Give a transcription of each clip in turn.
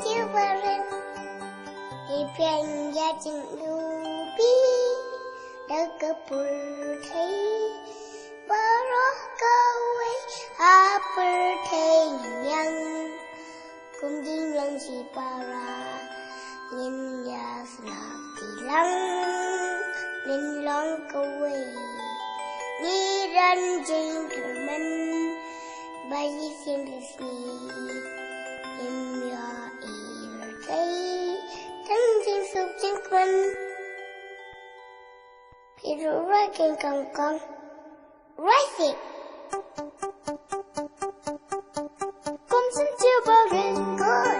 Jingkyrmen Ipian ya jinglubi Dagapurthai Baroh kawe Apurthai yang Kumjing lang si para Nhìn ya snap tilang Nên long kawe Niran Jingkyrmen Bayi simplisni Im ya irtai Tanjing sub Jingkyrmen Piru raking kangkang Rising Kom xin chiêu bao rên Good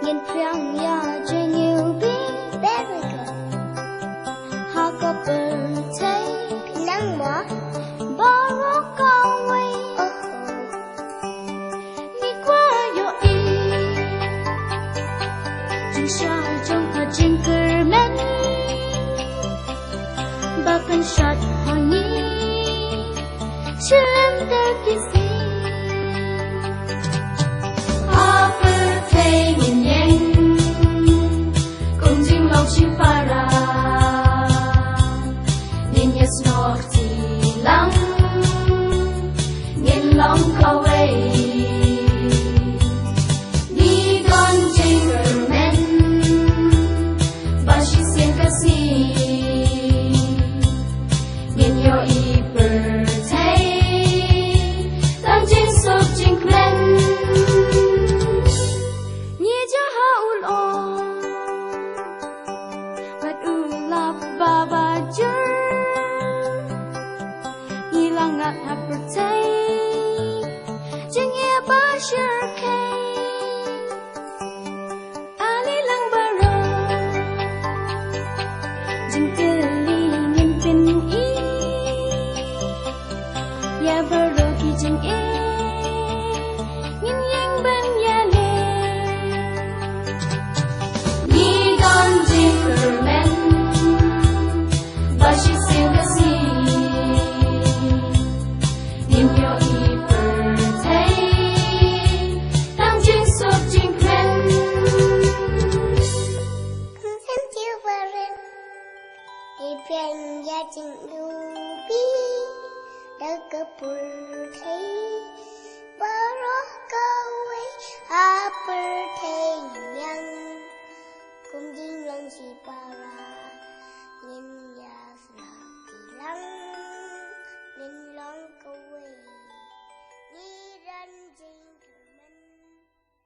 Nhìn phiang ya trên yêu bi Very good Họ có bờ thấy Nắng mỏ Bao rốt cao quay Đi qua yo y Chúng sao trong họ Jingkyrmen Bahkan saat hongi Cinta kisi Apurthai nhìn nhanh Cùng dinh lòng chi para Nhìn nhớ snor ti lăng Nhìn lòng khâu ấy Ni con Jingkyrmen Bashi siang khasi Nhìn yo Apurthai Tanjing sub Jingkyrmen Nhi cho ha ulo Wat ulap baba jur Hilang at Apurthai Jing ya bashir kay Ali lang baro Jing telingin pin i Ya baro ki jing e Ngin yang ban ya le Ni don Jingkyrmen Bashi siang khasi Nim yo Apurthai Tanjing sub Jingkyrmen Jingkyrmen Ipian ya jinglubi Dagapurthai Baroh kawe Apurthai